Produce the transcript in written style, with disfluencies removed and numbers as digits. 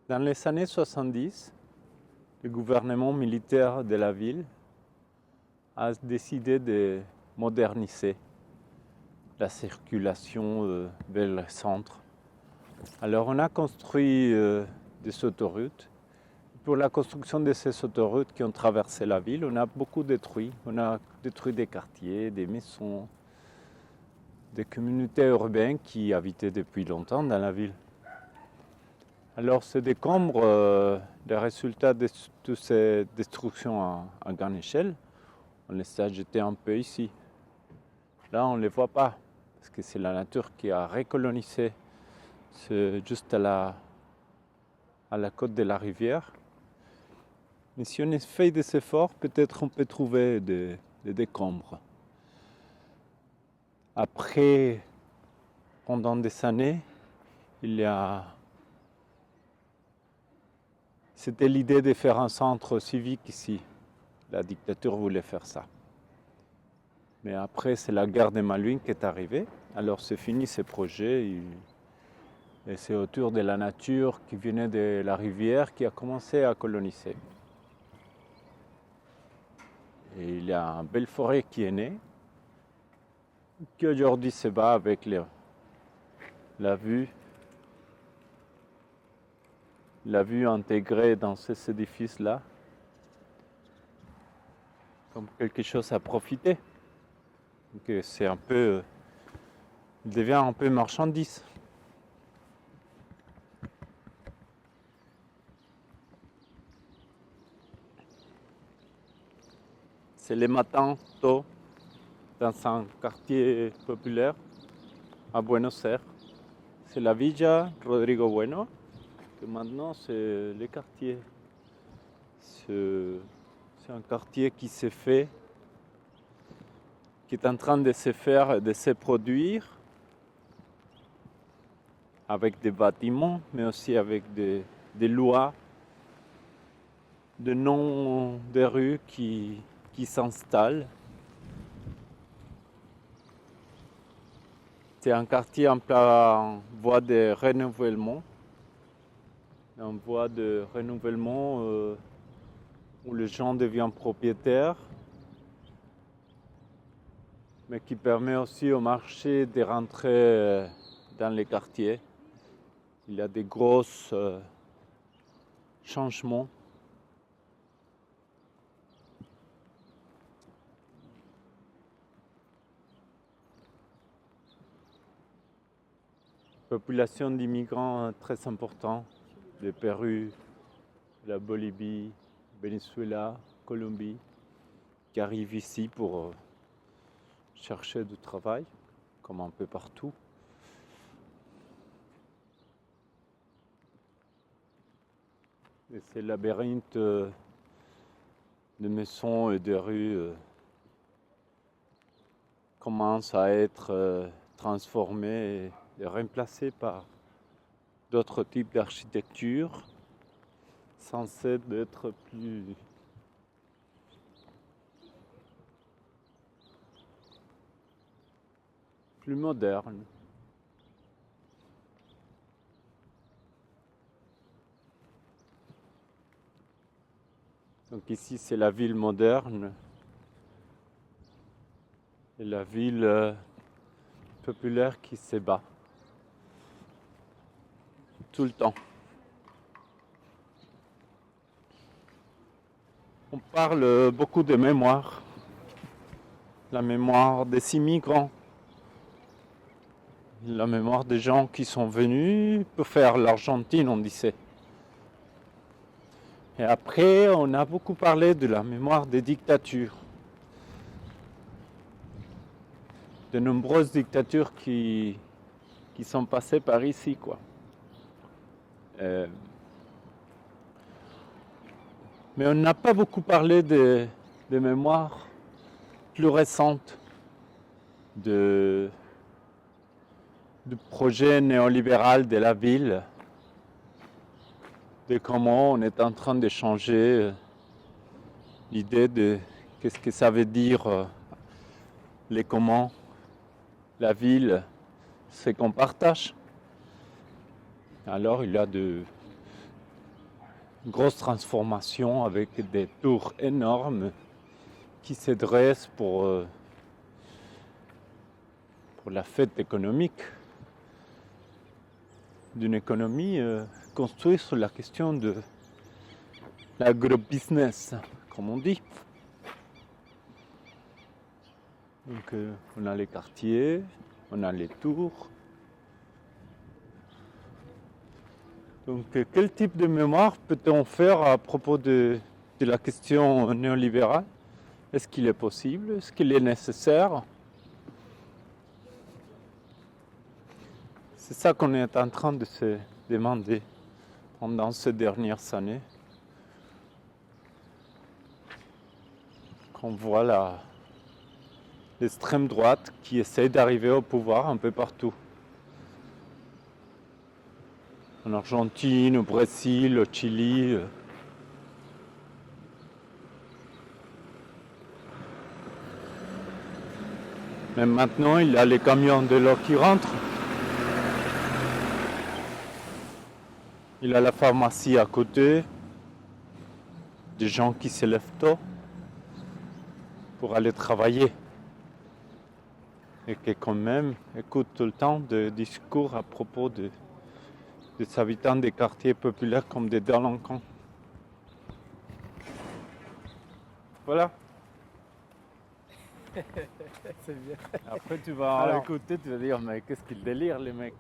Dans les années 70, le gouvernement militaire de la ville a décidé de moderniser la circulation vers le centre. Alors on a construit des autoroutes. Pour la construction de ces autoroutes qui ont traversé la ville, on a beaucoup détruit. On a détruit des quartiers, des maisons, des communautés urbaines qui habitaient depuis longtemps dans la ville. Alors ce décombre, le résultat de toutes ces destructions à grande échelle, on les a jetés un peu ici. Là on ne les voit pas, parce que c'est la nature qui a recolonisé juste à la côte de la rivière. Mais si on fait des efforts, peut-être on peut trouver des décombres. Après, pendant des années, c'était l'idée de faire un centre civique ici. La dictature voulait faire ça. Mais après, c'est la guerre des Malouines qui est arrivée. Alors c'est fini ces projets. Et c'est autour de la nature qui venait de la rivière qui a commencé à coloniser. Et il y a une belle forêt qui est née, qui aujourd'hui se bat avec la vue intégrée dans ces édifices-là, comme quelque chose à profiter. Donc c'est un peu, il devient un peu marchandise. C'est les matins tôt, dans un quartier populaire à Buenos Aires. C'est la Villa Rodrigo Bueno, que maintenant c'est le quartier. C'est un quartier qui s'est fait, qui est en train de se faire, de se produire avec des bâtiments, mais aussi avec des lois, de noms de rues qui s'installent. C'est un quartier en voie de renouvellement. En voie de renouvellement où les gens deviennent propriétaires, mais qui permet aussi au marché de rentrer dans les quartiers. Il y a des gros changements. Population d'immigrants très importante, de Pérou, de la Bolivie, Venezuela, Colombie, qui arrivent ici pour chercher du travail, comme un peu partout. Et ces labyrinthes de maisons et de rues commencent à être transformés et remplacés par d'autres types d'architecture censés être plus modernes. Donc ici c'est la ville moderne et la ville populaire qui se bat tout le temps. On parle beaucoup de mémoire, la mémoire des immigrants, la mémoire des gens qui sont venus pour faire l'Argentine, on disait. Et après, on a beaucoup parlé de la mémoire des dictatures. De nombreuses dictatures qui sont passées par ici, quoi. Mais on n'a pas beaucoup parlé de mémoires plus récentes, du projet néolibéral de la ville, de comment on est en train de changer l'idée de qu'est-ce que ça veut dire les comment, la ville, c'est qu'on partage. Alors il y a grosse transformation avec des tours énormes qui se dressent pour la fête économique d'une économie construite sur la question de l'agrobusiness, comme on dit. Donc on a les quartiers, on a les tours. Donc quel type de mémoire peut-on faire à propos de la question néolibérale? Est-ce qu'il est possible? Est-ce qu'il est nécessaire? C'est ça qu'on est en train de se demander pendant ces dernières années. Qu'on voit l'extrême droite qui essaie d'arriver au pouvoir un peu partout. En Argentine, au Brésil, au Chili. Même maintenant, il y a les camions de l'eau qui rentrent. Il y a la pharmacie à côté. Des gens qui se lèvent tôt pour aller travailler. Et qui quand même écoutent tout le temps des discours à propos des habitants des quartiers populaires comme des délinquants. Voilà. C'est bien. Après tu vas écouter, tu vas dire mais qu'est-ce qu'ils délirent les mecs.